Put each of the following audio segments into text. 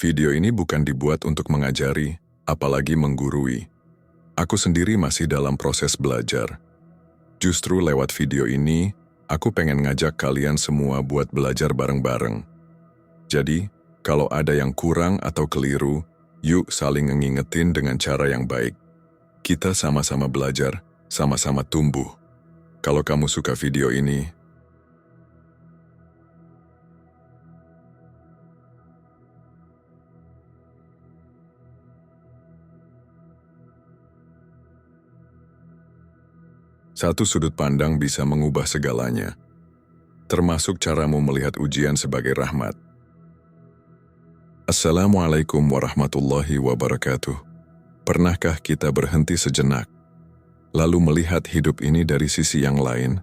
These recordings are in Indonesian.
Video ini bukan dibuat untuk mengajari, apalagi menggurui. Aku sendiri masih dalam proses belajar. Justru lewat video ini, aku pengen ngajak kalian semua buat belajar bareng-bareng. Jadi, kalau ada yang kurang atau keliru, yuk saling ngingetin dengan cara yang baik. Kita sama-sama belajar, sama-sama tumbuh. Kalau kamu suka video ini, satu sudut pandang bisa mengubah segalanya, termasuk caramu melihat ujian sebagai rahmat. Assalamualaikum warahmatullahi wabarakatuh. Pernahkah kita berhenti sejenak, lalu melihat hidup ini dari sisi yang lain?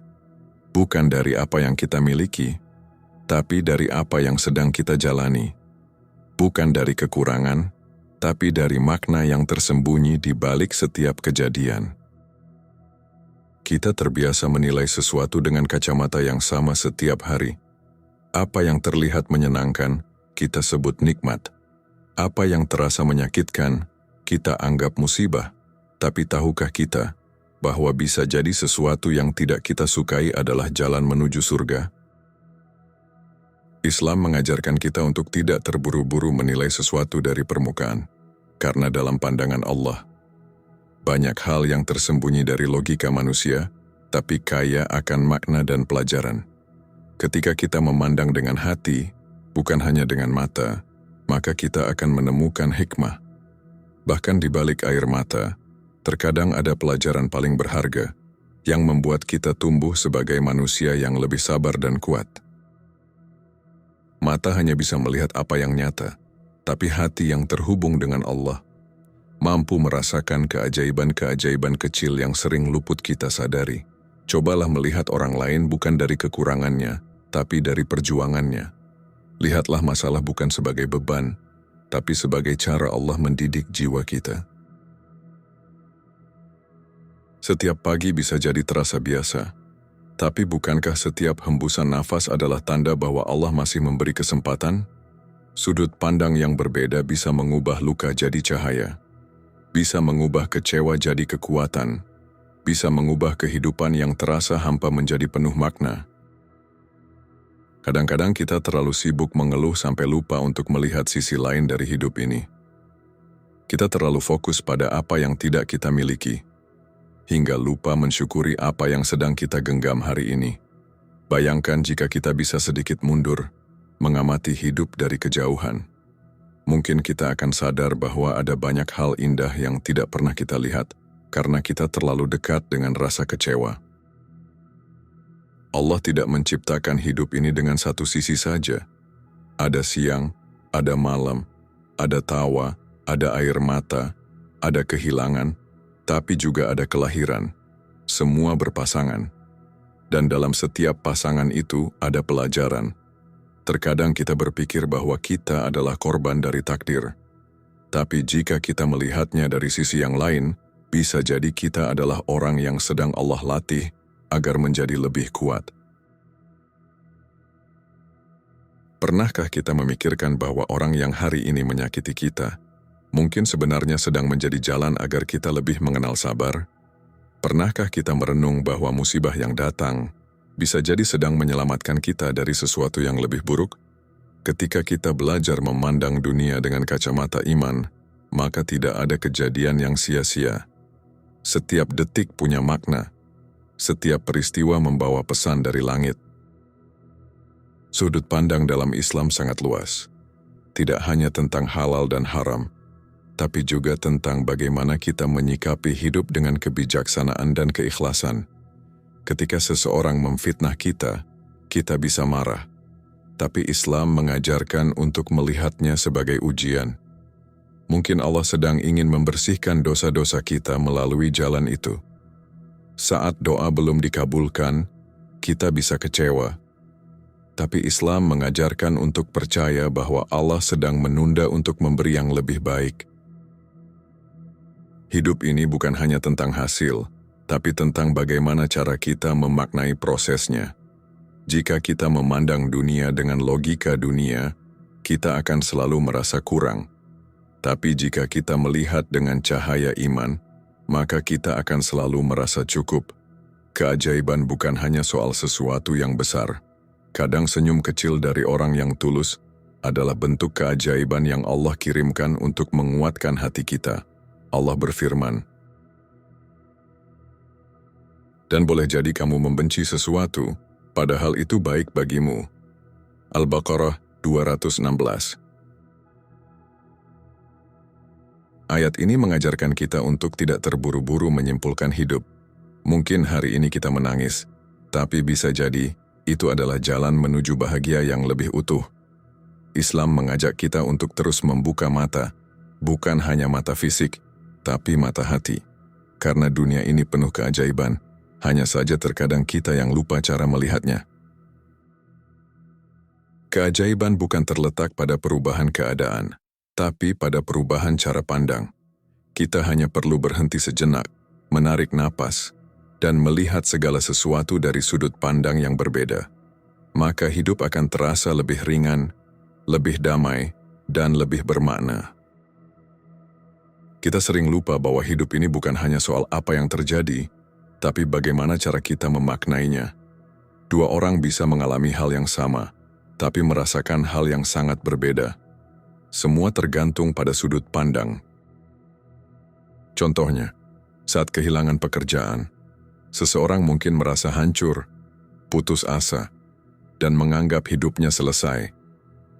Bukan dari apa yang kita miliki, tapi dari apa yang sedang kita jalani. Bukan dari kekurangan, tapi dari makna yang tersembunyi di balik setiap kejadian. Kita terbiasa menilai sesuatu dengan kacamata yang sama setiap hari. Apa yang terlihat menyenangkan, kita sebut nikmat. Apa yang terasa menyakitkan, kita anggap musibah. Tapi tahukah kita bahwa bisa jadi sesuatu yang tidak kita sukai adalah jalan menuju surga? Islam mengajarkan kita untuk tidak terburu-buru menilai sesuatu dari permukaan, karena dalam pandangan Allah, banyak hal yang tersembunyi dari logika manusia, tapi kaya akan makna dan pelajaran. Ketika kita memandang dengan hati, bukan hanya dengan mata, maka kita akan menemukan hikmah. Bahkan di balik air mata, terkadang ada pelajaran paling berharga yang membuat kita tumbuh sebagai manusia yang lebih sabar dan kuat. Mata hanya bisa melihat apa yang nyata, tapi hati yang terhubung dengan Allah mampu merasakan keajaiban-keajaiban kecil yang sering luput kita sadari. Cobalah melihat orang lain bukan dari kekurangannya, tapi dari perjuangannya. Lihatlah masalah bukan sebagai beban, tapi sebagai cara Allah mendidik jiwa kita. Setiap pagi bisa jadi terasa biasa, tapi bukankah setiap hembusan nafas adalah tanda bahwa Allah masih memberi kesempatan? Sudut pandang yang berbeda bisa mengubah luka jadi cahaya, bisa mengubah kecewa jadi kekuatan, bisa mengubah kehidupan yang terasa hampa menjadi penuh makna. Kadang-kadang kita terlalu sibuk mengeluh sampai lupa untuk melihat sisi lain dari hidup ini. Kita terlalu fokus pada apa yang tidak kita miliki, hingga lupa mensyukuri apa yang sedang kita genggam hari ini. Bayangkan jika kita bisa sedikit mundur, mengamati hidup dari kejauhan. Mungkin kita akan sadar bahwa ada banyak hal indah yang tidak pernah kita lihat karena kita terlalu dekat dengan rasa kecewa. Allah tidak menciptakan hidup ini dengan satu sisi saja. Ada siang, ada malam, ada tawa, ada air mata, ada kehilangan, tapi juga ada kelahiran. Semua berpasangan. Dan dalam setiap pasangan itu ada pelajaran. Terkadang kita berpikir bahwa kita adalah korban dari takdir. Tapi jika kita melihatnya dari sisi yang lain, bisa jadi kita adalah orang yang sedang Allah latih agar menjadi lebih kuat. Pernahkah kita memikirkan bahwa orang yang hari ini menyakiti kita, mungkin sebenarnya sedang menjadi jalan agar kita lebih mengenal sabar? Pernahkah kita merenung bahwa musibah yang datang bisa jadi sedang menyelamatkan kita dari sesuatu yang lebih buruk? Ketika kita belajar memandang dunia dengan kacamata iman, maka tidak ada kejadian yang sia-sia. Setiap detik punya makna. Setiap peristiwa membawa pesan dari langit. Sudut pandang dalam Islam sangat luas. Tidak hanya tentang halal dan haram, tapi juga tentang bagaimana kita menyikapi hidup dengan kebijaksanaan dan keikhlasan. Ketika seseorang memfitnah kita, kita bisa marah. Tapi Islam mengajarkan untuk melihatnya sebagai ujian. Mungkin Allah sedang ingin membersihkan dosa-dosa kita melalui jalan itu. Saat doa belum dikabulkan, kita bisa kecewa. Tapi Islam mengajarkan untuk percaya bahwa Allah sedang menunda untuk memberi yang lebih baik. Hidup ini bukan hanya tentang hasil, tapi tentang bagaimana cara kita memaknai prosesnya. Jika kita memandang dunia dengan logika dunia, kita akan selalu merasa kurang. Tapi jika kita melihat dengan cahaya iman, maka kita akan selalu merasa cukup. Keajaiban bukan hanya soal sesuatu yang besar. Kadang senyum kecil dari orang yang tulus adalah bentuk keajaiban yang Allah kirimkan untuk menguatkan hati kita. Allah berfirman, "Dan boleh jadi kamu membenci sesuatu, padahal itu baik bagimu." Al-Baqarah 216. Ayat ini mengajarkan kita untuk tidak terburu-buru menyimpulkan hidup. Mungkin hari ini kita menangis, tapi bisa jadi itu adalah jalan menuju bahagia yang lebih utuh. Islam mengajak kita untuk terus membuka mata, bukan hanya mata fisik, tapi mata hati. Karena dunia ini penuh keajaiban, hanya saja terkadang kita yang lupa cara melihatnya. Keajaiban bukan terletak pada perubahan keadaan, tapi pada perubahan cara pandang. Kita hanya perlu berhenti sejenak, menarik napas, dan melihat segala sesuatu dari sudut pandang yang berbeda. Maka hidup akan terasa lebih ringan, lebih damai, dan lebih bermakna. Kita sering lupa bahwa hidup ini bukan hanya soal apa yang terjadi, tapi bagaimana cara kita memaknainya. Dua orang bisa mengalami hal yang sama, tapi merasakan hal yang sangat berbeda. Semua tergantung pada sudut pandang. Contohnya, saat kehilangan pekerjaan, seseorang mungkin merasa hancur, putus asa, dan menganggap hidupnya selesai.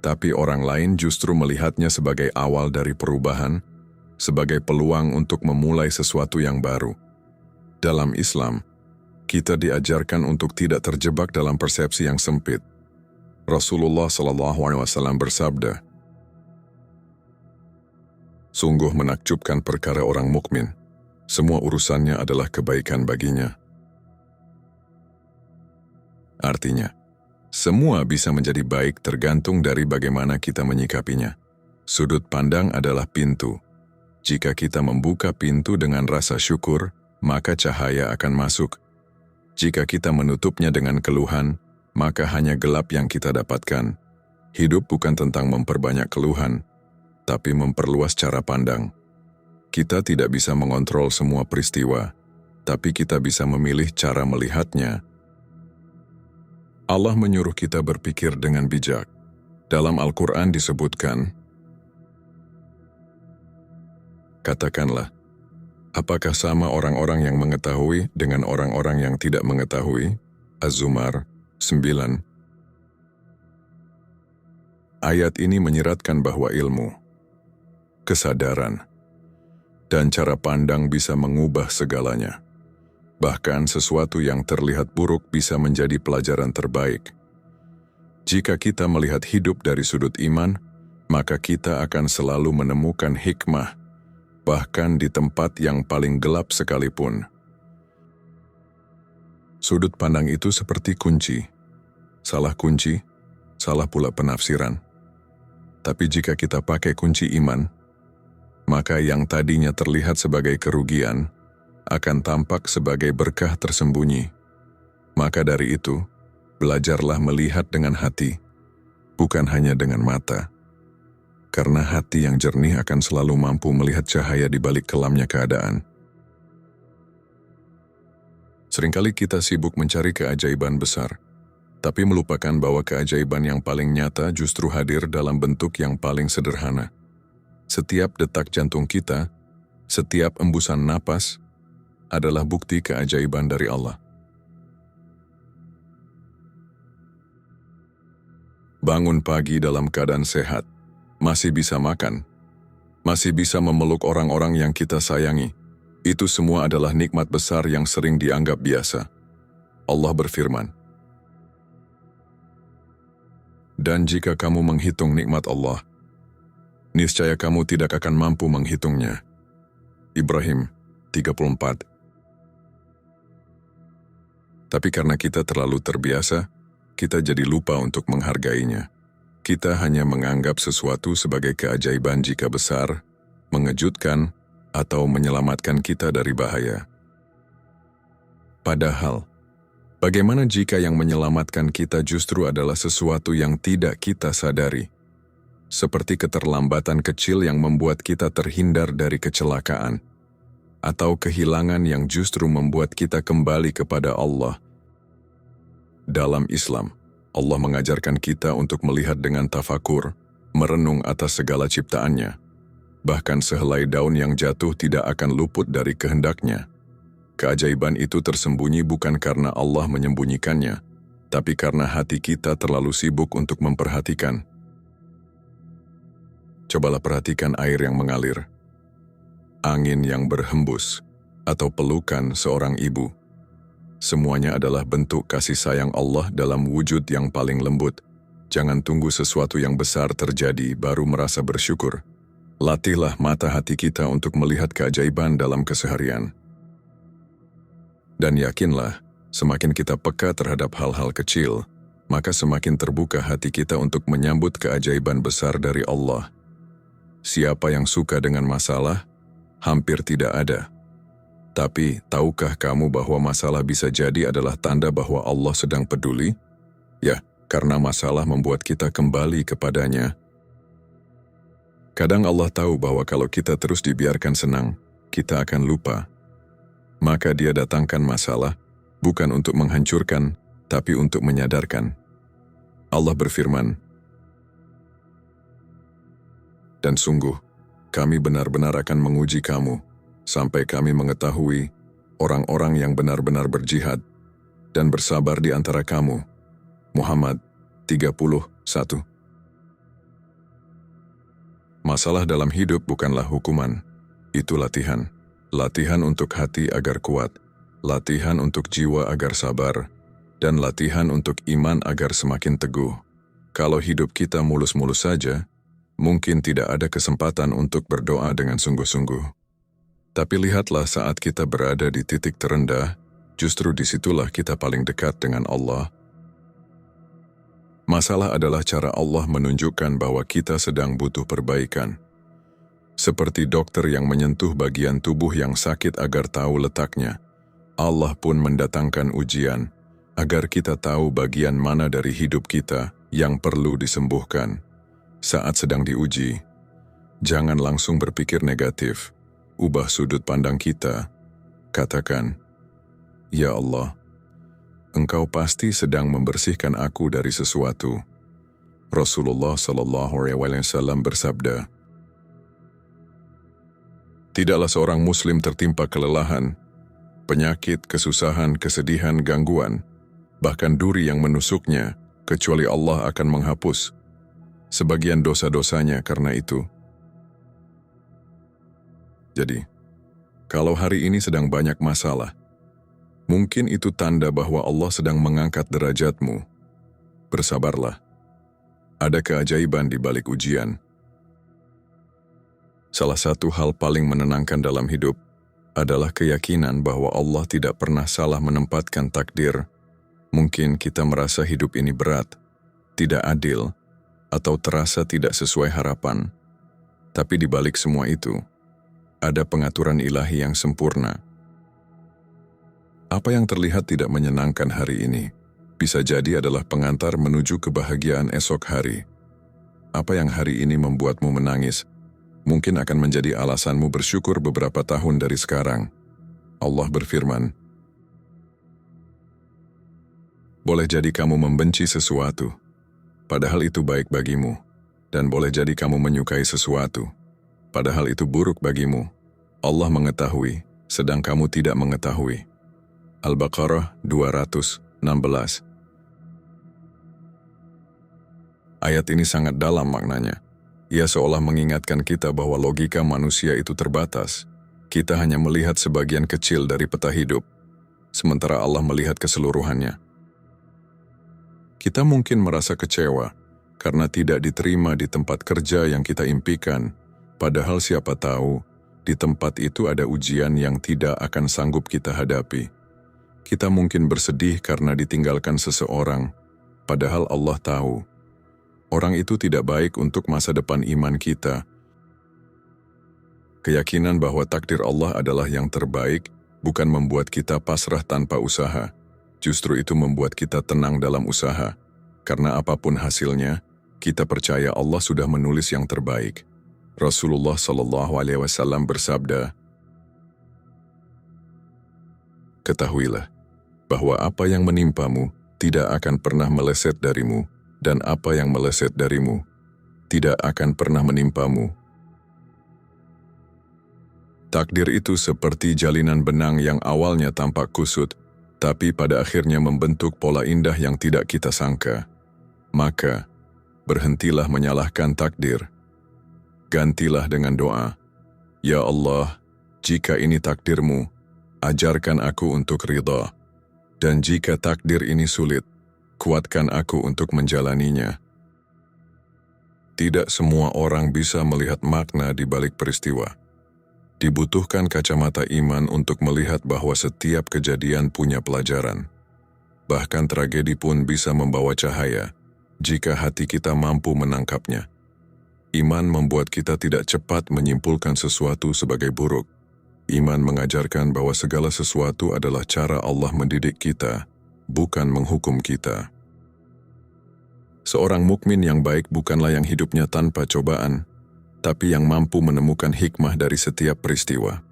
Tapi orang lain justru melihatnya sebagai awal dari perubahan, sebagai peluang untuk memulai sesuatu yang baru. Dalam Islam, kita diajarkan untuk tidak terjebak dalam persepsi yang sempit. Rasulullah SAW bersabda, "Sungguh menakjubkan perkara orang mukmin. Semua urusannya adalah kebaikan baginya." Artinya, semua bisa menjadi baik tergantung dari bagaimana kita menyikapinya. Sudut pandang adalah pintu. Jika kita membuka pintu dengan rasa syukur, maka cahaya akan masuk. Jika kita menutupnya dengan keluhan, maka hanya gelap yang kita dapatkan. Hidup bukan tentang memperbanyak keluhan, tapi memperluas cara pandang. Kita tidak bisa mengontrol semua peristiwa, tapi kita bisa memilih cara melihatnya. Allah menyuruh kita berpikir dengan bijak. Dalam Al-Quran disebutkan, "Katakanlah, apakah sama orang-orang yang mengetahui dengan orang-orang yang tidak mengetahui?" Az-Zumar 9. Ayat ini menyiratkan bahwa ilmu, kesadaran, dan cara pandang bisa mengubah segalanya. Bahkan sesuatu yang terlihat buruk bisa menjadi pelajaran terbaik. Jika kita melihat hidup dari sudut iman, maka kita akan selalu menemukan hikmah, bahkan di tempat yang paling gelap sekalipun. Sudut pandang itu seperti kunci. Salah kunci, salah pula penafsiran. Tapi jika kita pakai kunci iman, maka yang tadinya terlihat sebagai kerugian akan tampak sebagai berkah tersembunyi. Maka dari itu, belajarlah melihat dengan hati, bukan hanya dengan mata. Karena hati yang jernih akan selalu mampu melihat cahaya di balik kelamnya keadaan. Seringkali kita sibuk mencari keajaiban besar, tapi melupakan bahwa keajaiban yang paling nyata justru hadir dalam bentuk yang paling sederhana. Setiap detak jantung kita, setiap embusan napas, adalah bukti keajaiban dari Allah. Bangun pagi dalam keadaan sehat, masih bisa makan, masih bisa memeluk orang-orang yang kita sayangi. Itu semua adalah nikmat besar yang sering dianggap biasa. Allah berfirman, "Dan jika kamu menghitung nikmat Allah, niscaya kamu tidak akan mampu menghitungnya." Ibrahim 34. Tapi karena kita terlalu terbiasa, kita jadi lupa untuk menghargainya. Kita hanya menganggap sesuatu sebagai keajaiban jika besar, mengejutkan, atau menyelamatkan kita dari bahaya. Padahal, bagaimana jika yang menyelamatkan kita justru adalah sesuatu yang tidak kita sadari? seperti keterlambatan kecil yang membuat kita terhindar dari kecelakaan, atau kehilangan yang justru membuat kita kembali kepada Allah. Dalam Islam, Allah mengajarkan kita untuk melihat dengan tafakur, merenung atas segala ciptaannya. Bahkan sehelai daun yang jatuh tidak akan luput dari kehendaknya. Keajaiban itu tersembunyi bukan karena Allah menyembunyikannya, tapi karena hati kita terlalu sibuk untuk memperhatikan. Cobalah perhatikan air yang mengalir, angin yang berhembus, atau pelukan seorang ibu. Semuanya adalah bentuk kasih sayang Allah dalam wujud yang paling lembut. Jangan tunggu sesuatu yang besar terjadi baru merasa bersyukur. Latihlah mata hati kita untuk melihat keajaiban dalam keseharian. Dan yakinlah, semakin kita peka terhadap hal-hal kecil, maka semakin terbuka hati kita untuk menyambut keajaiban besar dari Allah. Siapa yang suka dengan masalah? Hampir tidak ada. Tapi, tahukah kamu bahwa masalah bisa jadi adalah tanda bahwa Allah sedang peduli? Ya, karena masalah membuat kita kembali kepadanya. Kadang Allah tahu bahwa kalau kita terus dibiarkan senang, kita akan lupa. Maka Dia datangkan masalah, bukan untuk menghancurkan, tapi untuk menyadarkan. Allah berfirman, "Dan sungguh, kami benar-benar akan menguji kamu, sampai kami mengetahui orang-orang yang benar-benar berjihad dan bersabar di antara kamu." Muhammad 31. Masalah dalam hidup bukanlah hukuman, itu latihan. Latihan untuk hati agar kuat, latihan untuk jiwa agar sabar, dan latihan untuk iman agar semakin teguh. Kalau hidup kita mulus-mulus saja, mungkin tidak ada kesempatan untuk berdoa dengan sungguh-sungguh. Tapi lihatlah saat kita berada di titik terendah, justru disitulah kita paling dekat dengan Allah. Masalah adalah cara Allah menunjukkan bahwa kita sedang butuh perbaikan. Seperti dokter yang menyentuh bagian tubuh yang sakit agar tahu letaknya, Allah pun mendatangkan ujian agar kita tahu bagian mana dari hidup kita yang perlu disembuhkan. Saat sedang diuji, jangan langsung berpikir negatif. Ubah sudut pandang kita. Katakan, "Ya Allah, Engkau pasti sedang membersihkan aku dari sesuatu." Rasulullah SAW bersabda, "Tidaklah seorang muslim tertimpa kelelahan, penyakit, kesusahan, kesedihan, gangguan, bahkan duri yang menusuknya, kecuali Allah akan menghapus sebagian dosa-dosanya karena itu." Jadi, kalau hari ini sedang banyak masalah, mungkin itu tanda bahwa Allah sedang mengangkat derajatmu. Bersabarlah. Ada keajaiban di balik ujian. Salah satu hal paling menenangkan dalam hidup adalah keyakinan bahwa Allah tidak pernah salah menempatkan takdir. Mungkin kita merasa hidup ini berat, tidak adil, atau terasa tidak sesuai harapan. Tapi di balik semua itu, ada pengaturan ilahi yang sempurna. Apa yang terlihat tidak menyenangkan hari ini, bisa jadi adalah pengantar menuju kebahagiaan esok hari. Apa yang hari ini membuatmu menangis, mungkin akan menjadi alasanmu bersyukur beberapa tahun dari sekarang. Allah berfirman, "Boleh jadi kamu membenci sesuatu, padahal itu baik bagimu, dan boleh jadi kamu menyukai sesuatu, padahal itu buruk bagimu. Allah mengetahui, sedang kamu tidak mengetahui." Al-Baqarah 216. Ayat ini sangat dalam maknanya. Ia seolah mengingatkan kita bahwa logika manusia itu terbatas. Kita hanya melihat sebagian kecil dari peta hidup, sementara Allah melihat keseluruhannya. Kita mungkin merasa kecewa karena tidak diterima di tempat kerja yang kita impikan, padahal siapa tahu di tempat itu ada ujian yang tidak akan sanggup kita hadapi. Kita mungkin bersedih karena ditinggalkan seseorang, padahal Allah tahu orang itu tidak baik untuk masa depan iman kita. Keyakinan bahwa takdir Allah adalah yang terbaik bukan membuat kita pasrah tanpa usaha. Justru itu membuat kita tenang dalam usaha, karena apapun hasilnya, kita percaya Allah sudah menulis yang terbaik. Rasulullah SAW bersabda, "Ketahuilah bahwa apa yang menimpamu tidak akan pernah meleset darimu, dan apa yang meleset darimu tidak akan pernah menimpamu." Takdir itu seperti jalinan benang yang awalnya tampak kusut, tapi pada akhirnya membentuk pola indah yang tidak kita sangka. Maka, berhentilah menyalahkan takdir. Gantilah dengan doa, "Ya Allah, jika ini takdirmu, ajarkan aku untuk ridha. Dan jika takdir ini sulit, kuatkan aku untuk menjalaninya." Tidak semua orang bisa melihat makna di balik peristiwa. Dibutuhkan kacamata iman untuk melihat bahwa setiap kejadian punya pelajaran. Bahkan tragedi pun bisa membawa cahaya jika hati kita mampu menangkapnya. Iman membuat kita tidak cepat menyimpulkan sesuatu sebagai buruk. Iman mengajarkan bahwa segala sesuatu adalah cara Allah mendidik kita, bukan menghukum kita. Seorang mukmin yang baik bukanlah yang hidupnya tanpa cobaan, tapi yang mampu menemukan hikmah dari setiap peristiwa.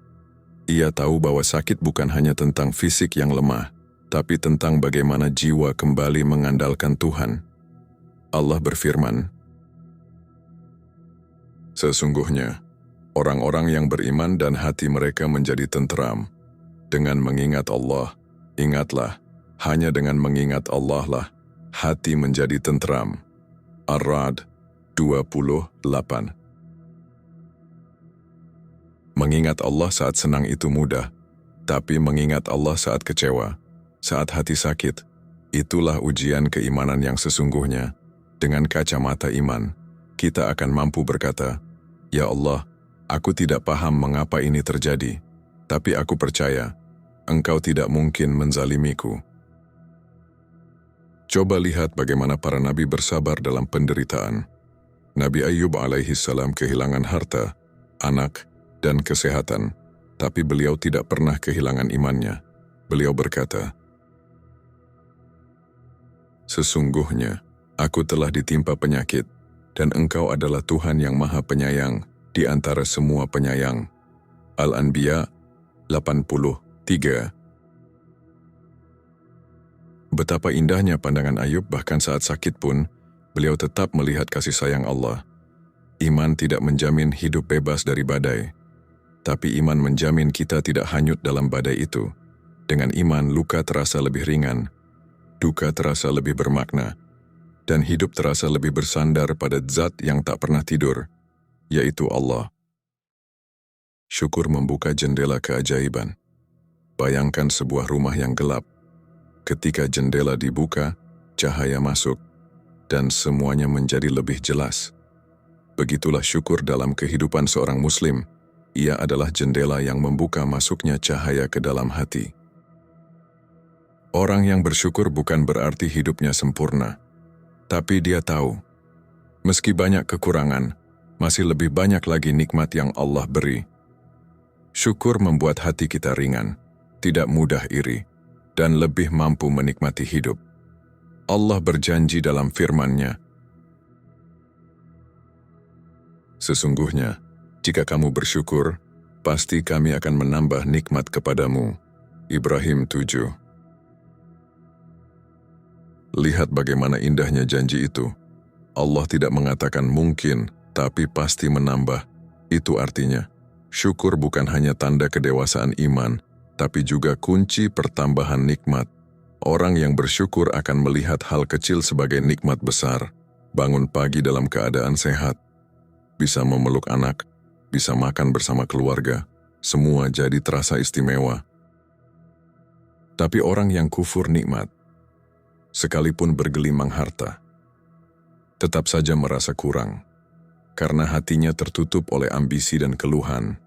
Ia tahu bahwa sakit bukan hanya tentang fisik yang lemah, tapi tentang bagaimana jiwa kembali mengandalkan Tuhan. Allah berfirman, "Sesungguhnya, orang-orang yang beriman dan hati mereka menjadi tenteram. Dengan mengingat Allah, ingatlah, hanya dengan mengingat Allah lah, hati menjadi tenteram." Ar-Ra'd 28. Mengingat Allah saat senang itu mudah, tapi mengingat Allah saat kecewa, saat hati sakit, itulah ujian keimanan yang sesungguhnya. Dengan kacamata iman, kita akan mampu berkata, "Ya Allah, aku tidak paham mengapa ini terjadi, tapi aku percaya, Engkau tidak mungkin menzalimiku." Coba lihat bagaimana para nabi bersabar dalam penderitaan. Nabi Ayub alaihissalam kehilangan harta, anak, dan kesehatan, tapi beliau tidak pernah kehilangan imannya. Beliau berkata, "Sesungguhnya, aku telah ditimpa penyakit, dan Engkau adalah Tuhan yang Maha Penyayang di antara semua penyayang." Al-Anbiya 83. Betapa indahnya pandangan Ayub, bahkan saat sakit pun, beliau tetap melihat kasih sayang Allah. Iman tidak menjamin hidup bebas dari badai, tapi iman menjamin kita tidak hanyut dalam badai itu. Dengan iman, luka terasa lebih ringan, duka terasa lebih bermakna, dan hidup terasa lebih bersandar pada zat yang tak pernah tidur, yaitu Allah. Syukur membuka jendela keajaiban. Bayangkan sebuah rumah yang gelap. Ketika jendela dibuka, cahaya masuk, dan semuanya menjadi lebih jelas. Begitulah syukur dalam kehidupan seorang Muslim. Ia adalah jendela yang membuka masuknya cahaya ke dalam hati. Orang yang bersyukur bukan berarti hidupnya sempurna, tapi dia tahu, meski banyak kekurangan, masih lebih banyak lagi nikmat yang Allah beri. Syukur membuat hati kita ringan, tidak mudah iri, dan lebih mampu menikmati hidup. Allah berjanji dalam firman-Nya, "Sesungguhnya, jika kamu bersyukur, pasti kami akan menambah nikmat kepadamu." Ibrahim 7. Lihat bagaimana indahnya janji itu. Allah tidak mengatakan mungkin, tapi pasti menambah. Itu artinya, syukur bukan hanya tanda kedewasaan iman, tapi juga kunci pertambahan nikmat. Orang yang bersyukur akan melihat hal kecil sebagai nikmat besar. Bangun pagi dalam keadaan sehat, bisa memeluk anak, bisa makan bersama keluarga, semua jadi terasa istimewa. Tapi orang yang kufur nikmat, sekalipun bergelimang harta, tetap saja merasa kurang, karena hatinya tertutup oleh ambisi dan keluhan.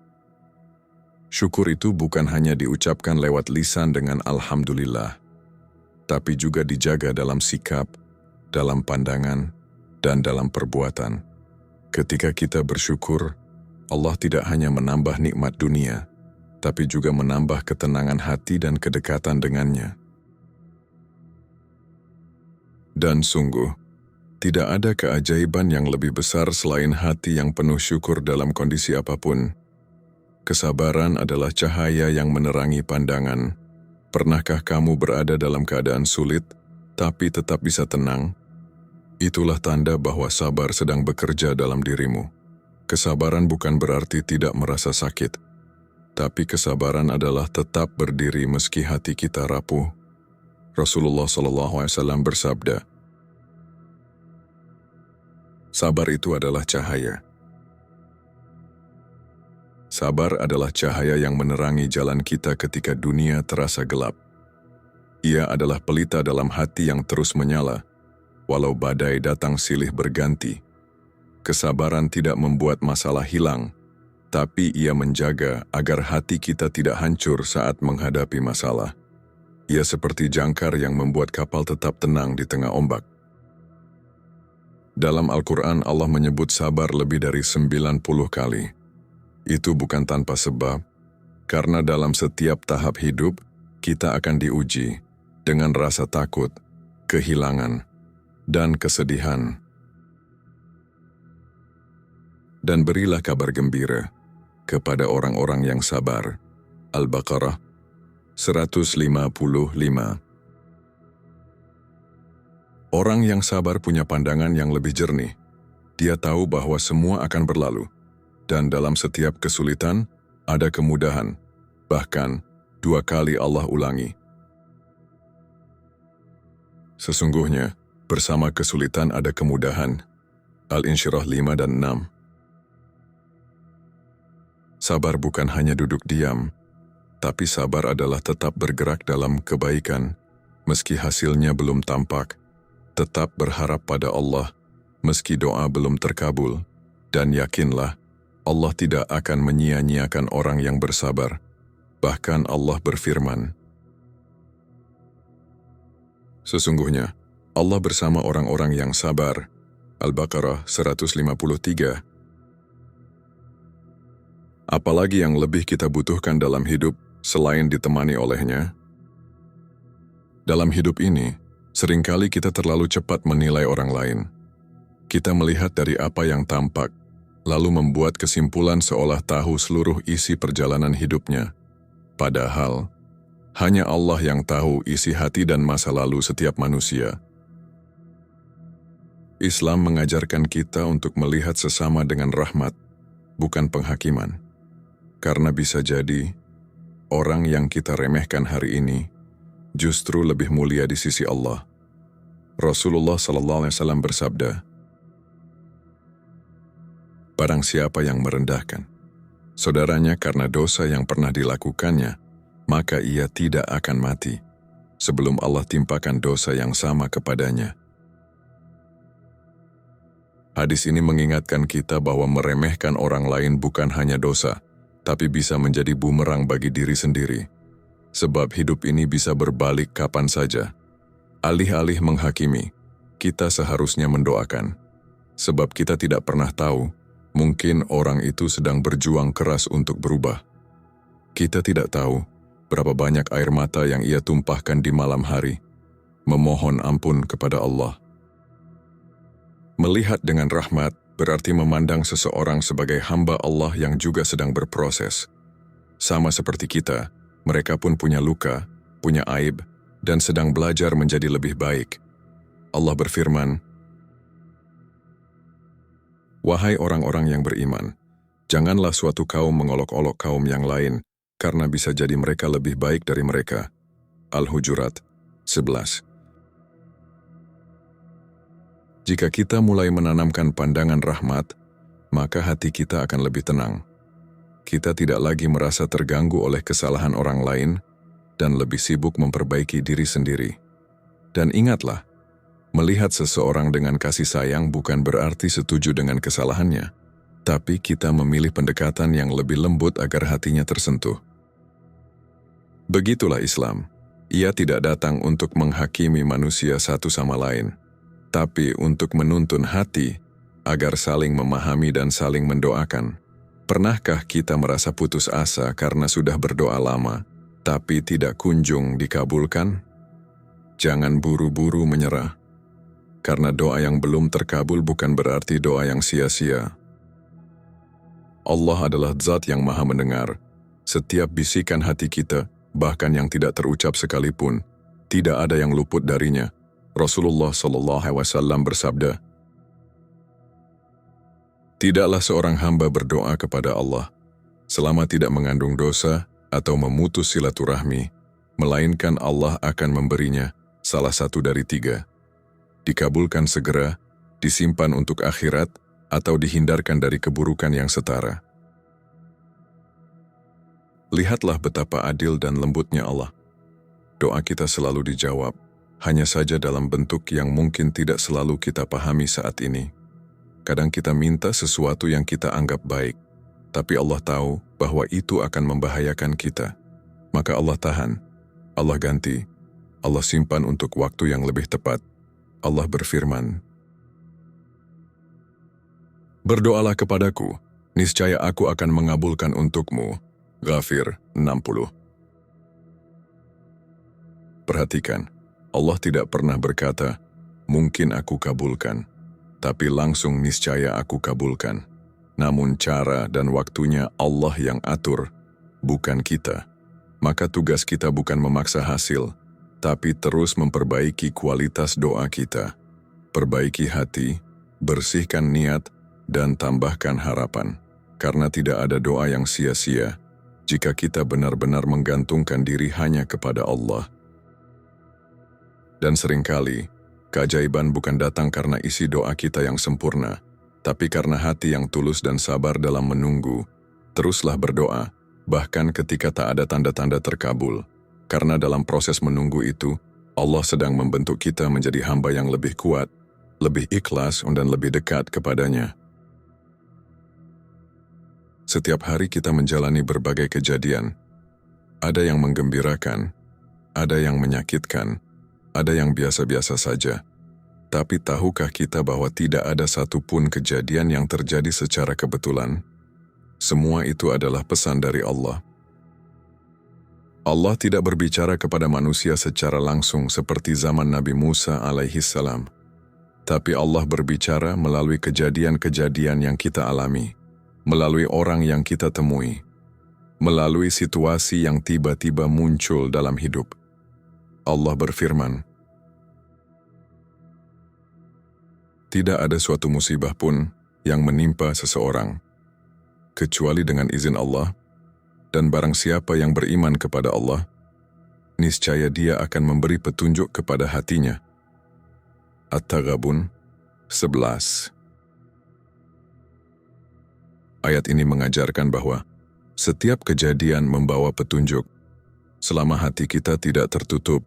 Syukur itu bukan hanya diucapkan lewat lisan dengan alhamdulillah, tapi juga dijaga dalam sikap, dalam pandangan, dan dalam perbuatan. Ketika kita bersyukur, Allah tidak hanya menambah nikmat dunia, tapi juga menambah ketenangan hati dan kedekatan dengannya. Dan sungguh, Tidak ada keajaiban yang lebih besar selain hati yang penuh syukur dalam kondisi apapun. Kesabaran adalah cahaya yang menerangi pandangan. Pernahkah kamu berada dalam keadaan sulit, tapi tetap bisa tenang? Itulah tanda bahwa sabar sedang bekerja dalam dirimu. Kesabaran bukan berarti tidak merasa sakit, tapi kesabaran adalah tetap berdiri meski hati kita rapuh. Rasulullah SAW bersabda, "Sabar itu adalah cahaya." Sabar adalah cahaya yang menerangi jalan kita ketika dunia terasa gelap. Ia adalah pelita dalam hati yang terus menyala, walau badai datang silih berganti. Kesabaran tidak membuat masalah hilang, tapi ia menjaga agar hati kita tidak hancur saat menghadapi masalah. Ia seperti jangkar yang membuat kapal tetap tenang di tengah ombak. Dalam Al-Quran, Allah menyebut sabar lebih dari 90 kali. Itu bukan tanpa sebab, karena dalam setiap tahap hidup, kita akan diuji dengan rasa takut, kehilangan, dan kesedihan. Dan berilah kabar gembira kepada orang-orang yang sabar. Al-Baqarah 155. Orang yang sabar punya pandangan yang lebih jernih. Dia tahu bahwa semua akan berlalu. Dan dalam setiap kesulitan, ada kemudahan. Bahkan, 2 kali Allah ulangi. Sesungguhnya, bersama kesulitan ada kemudahan. Al-Insyirah 5 dan 6. Sabar bukan hanya duduk diam, tapi sabar adalah tetap bergerak dalam kebaikan, meski hasilnya belum tampak. Tetap berharap pada Allah, meski doa belum terkabul. Dan yakinlah, Allah tidak akan menyia-nyiakan orang yang bersabar. Bahkan Allah berfirman, "Sesungguhnya, Allah bersama orang-orang yang sabar." Al-Baqarah 153. Apalagi yang lebih kita butuhkan dalam hidup selain ditemani olehnya? Dalam hidup ini, seringkali kita terlalu cepat menilai orang lain. Kita melihat dari apa yang tampak, lalu membuat kesimpulan seolah tahu seluruh isi perjalanan hidupnya. Padahal, hanya Allah yang tahu isi hati dan masa lalu setiap manusia. Islam mengajarkan kita untuk melihat sesama dengan rahmat, bukan penghakiman. Karena bisa jadi, orang yang kita remehkan hari ini justru lebih mulia di sisi Allah. Rasulullah SAW bersabda, "Barang siapa yang merendahkan saudaranya karena dosa yang pernah dilakukannya, maka ia tidak akan mati sebelum Allah timpakan dosa yang sama kepadanya." Hadis ini mengingatkan kita bahwa meremehkan orang lain bukan hanya dosa, tapi bisa menjadi bumerang bagi diri sendiri. Sebab hidup ini bisa berbalik kapan saja. Alih-alih menghakimi, kita seharusnya mendoakan. Sebab kita tidak pernah tahu, mungkin orang itu sedang berjuang keras untuk berubah. Kita tidak tahu berapa banyak air mata yang ia tumpahkan di malam hari, memohon ampun kepada Allah. Melihat dengan rahmat berarti memandang seseorang sebagai hamba Allah yang juga sedang berproses. Sama seperti kita, mereka pun punya luka, punya aib, dan sedang belajar menjadi lebih baik. Allah berfirman, "Wahai orang-orang yang beriman, janganlah suatu kaum mengolok-olok kaum yang lain, karena bisa jadi mereka lebih baik dari mereka." Al-Hujurat 11. Jika kita mulai menanamkan pandangan rahmat, maka hati kita akan lebih tenang. Kita tidak lagi merasa terganggu oleh kesalahan orang lain dan lebih sibuk memperbaiki diri sendiri. Dan ingatlah, melihat seseorang dengan kasih sayang bukan berarti setuju dengan kesalahannya, tapi kita memilih pendekatan yang lebih lembut agar hatinya tersentuh. Begitulah Islam. Ia tidak datang untuk menghakimi manusia satu sama lain, tapi untuk menuntun hati agar saling memahami dan saling mendoakan. Pernahkah kita merasa putus asa karena sudah berdoa lama, tapi tidak kunjung dikabulkan? Jangan buru-buru menyerah. karena doa yang belum terkabul bukan berarti doa yang sia-sia. Allah adalah Zat yang Maha Mendengar. Setiap bisikan hati kita, bahkan yang tidak terucap sekalipun, tidak ada yang luput darinya. Rasulullah SAW bersabda, "Tidaklah seorang hamba berdoa kepada Allah selama tidak mengandung dosa atau memutus silaturahmi, melainkan Allah akan memberinya salah satu dari tiga. Dikabulkan segera, disimpan untuk akhirat, atau dihindarkan dari keburukan yang setara." Lihatlah betapa adil dan lembutnya Allah. Doa kita selalu dijawab, hanya saja dalam bentuk yang mungkin tidak selalu kita pahami saat ini. Kadang kita minta sesuatu yang kita anggap baik, tapi Allah tahu bahwa itu akan membahayakan kita. Maka Allah tahan, Allah ganti, Allah simpan untuk waktu yang lebih tepat. Allah berfirman, "Berdoalah kepadaku, niscaya aku akan mengabulkan untukmu." Ghafir 60. Perhatikan, Allah tidak pernah berkata, "Mungkin aku kabulkan," tapi langsung niscaya aku kabulkan. Namun cara dan waktunya Allah yang atur, bukan kita. Maka tugas kita bukan memaksa hasil, tapi terus memperbaiki kualitas doa kita. Perbaiki hati, bersihkan niat, dan tambahkan harapan. Karena tidak ada doa yang sia-sia jika kita benar-benar menggantungkan diri hanya kepada Allah. Dan seringkali, keajaiban bukan datang karena isi doa kita yang sempurna, tapi karena hati yang tulus dan sabar dalam menunggu. Teruslah berdoa, bahkan ketika tak ada tanda-tanda terkabul. Karena dalam proses menunggu itu, Allah sedang membentuk kita menjadi hamba yang lebih kuat, lebih ikhlas, dan lebih dekat kepadanya. Setiap hari kita menjalani berbagai kejadian. Ada yang menggembirakan, ada yang menyakitkan, ada yang biasa-biasa saja. Tapi tahukah kita bahwa tidak ada satupun kejadian yang terjadi secara kebetulan? Semua itu adalah pesan dari Allah. Allah tidak berbicara kepada manusia secara langsung seperti zaman Nabi Musa alaihissalam. Tapi Allah berbicara melalui kejadian-kejadian yang kita alami, melalui orang yang kita temui, melalui situasi yang tiba-tiba muncul dalam hidup. Allah berfirman, "Tidak ada suatu musibah pun yang menimpa seseorang, kecuali dengan izin Allah, dan barang siapa yang beriman kepada Allah, niscaya dia akan memberi petunjuk kepada hatinya." At-Taghabun 11. Ayat ini mengajarkan bahwa setiap kejadian membawa petunjuk. Selama hati kita tidak tertutup,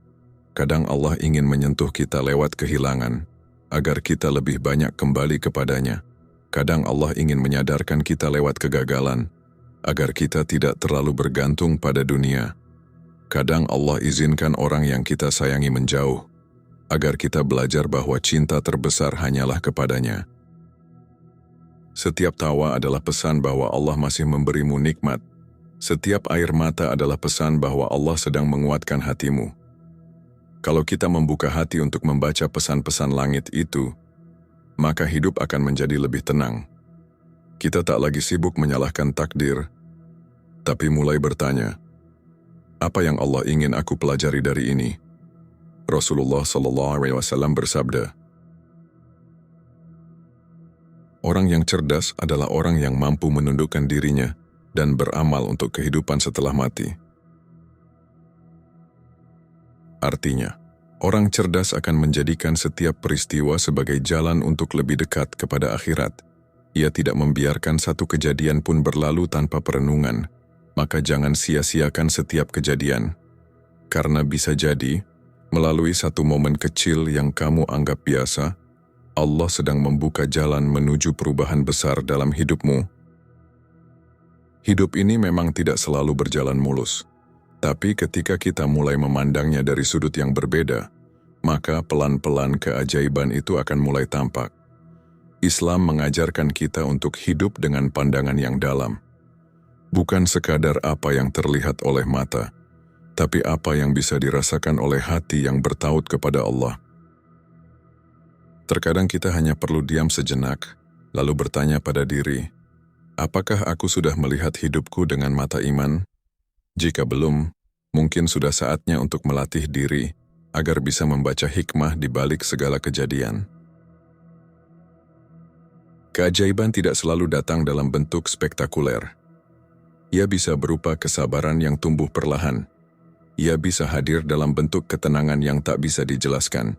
kadang Allah ingin menyentuh kita lewat kehilangan, agar kita lebih banyak kembali kepadanya. Kadang Allah ingin menyadarkan kita lewat kegagalan, agar kita tidak terlalu bergantung pada dunia. Kadang Allah izinkan orang yang kita sayangi menjauh, agar kita belajar bahwa cinta terbesar hanyalah kepadanya. Setiap tawa adalah pesan bahwa Allah masih memberimu nikmat. Setiap air mata adalah pesan bahwa Allah sedang menguatkan hatimu. Kalau kita membuka hati untuk membaca pesan-pesan langit itu, maka hidup akan menjadi lebih tenang. Kita tak lagi sibuk menyalahkan takdir, tapi mulai bertanya, apa yang Allah ingin aku pelajari dari ini? Rasulullah SAW bersabda, orang yang cerdas adalah orang yang mampu menundukkan dirinya dan beramal untuk kehidupan setelah mati. Artinya, orang cerdas akan menjadikan setiap peristiwa sebagai jalan untuk lebih dekat kepada akhirat. Ia tidak membiarkan satu kejadian pun berlalu tanpa perenungan, maka jangan sia-siakan setiap kejadian. Karena bisa jadi, melalui satu momen kecil yang kamu anggap biasa, Allah sedang membuka jalan menuju perubahan besar dalam hidupmu. Hidup ini memang tidak selalu berjalan mulus, tapi ketika kita mulai memandangnya dari sudut yang berbeda, maka pelan-pelan keajaiban itu akan mulai tampak. Islam mengajarkan kita untuk hidup dengan pandangan yang dalam. Bukan sekadar apa yang terlihat oleh mata, tapi apa yang bisa dirasakan oleh hati yang bertaut kepada Allah. Terkadang kita hanya perlu diam sejenak, lalu bertanya pada diri, apakah aku sudah melihat hidupku dengan mata iman? Jika belum, mungkin sudah saatnya untuk melatih diri agar bisa membaca hikmah di balik segala kejadian. Keajaiban tidak selalu datang dalam bentuk spektakuler. Ia bisa berupa kesabaran yang tumbuh perlahan. Ia bisa hadir dalam bentuk ketenangan yang tak bisa dijelaskan.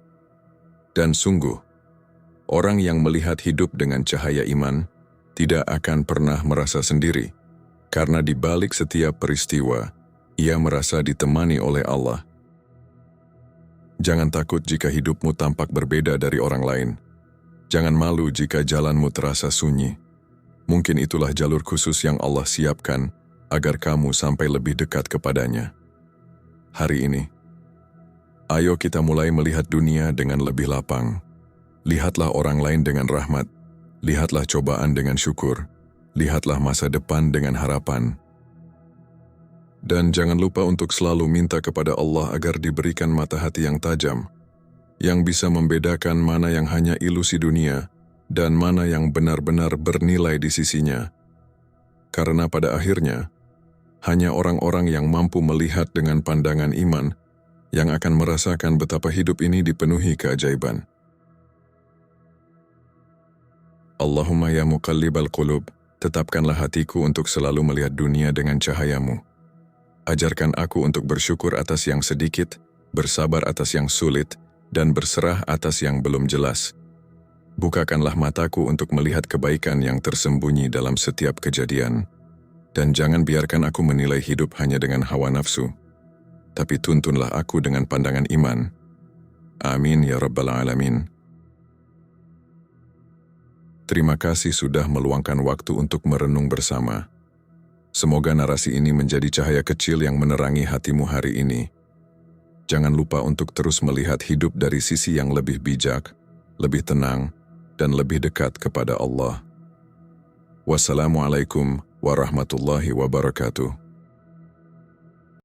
Dan sungguh, orang yang melihat hidup dengan cahaya iman tidak akan pernah merasa sendiri, karena di balik setiap peristiwa, ia merasa ditemani oleh Allah. Jangan takut jika hidupmu tampak berbeda dari orang lain. Jangan malu jika jalanmu terasa sunyi. Mungkin itulah jalur khusus yang Allah siapkan agar kamu sampai lebih dekat kepadanya. Hari ini, ayo kita mulai melihat dunia dengan lebih lapang. Lihatlah orang lain dengan rahmat. Lihatlah cobaan dengan syukur. Lihatlah masa depan dengan harapan. Dan jangan lupa untuk selalu minta kepada Allah agar diberikan mata hati yang tajam, yang bisa membedakan mana yang hanya ilusi dunia dan mana yang benar-benar bernilai di sisinya. Karena pada akhirnya, hanya orang-orang yang mampu melihat dengan pandangan iman yang akan merasakan betapa hidup ini dipenuhi keajaiban. Allahumma ya muqallibal qulub, tetapkanlah hatiku untuk selalu melihat dunia dengan cahayamu. Ajarkan aku untuk bersyukur atas yang sedikit, bersabar atas yang sulit, dan berserah atas yang belum jelas. Bukakanlah mataku untuk melihat kebaikan yang tersembunyi dalam setiap kejadian. Dan jangan biarkan aku menilai hidup hanya dengan hawa nafsu, tapi tuntunlah aku dengan pandangan iman. Amin ya Rabbal Alamin. Terima kasih sudah meluangkan waktu untuk merenung bersama. Semoga narasi ini menjadi cahaya kecil yang menerangi hatimu hari ini. Jangan lupa untuk terus melihat hidup dari sisi yang lebih bijak, lebih tenang, dan lebih dekat kepada Allah. Wassalamualaikum warahmatullahi wabarakatuh.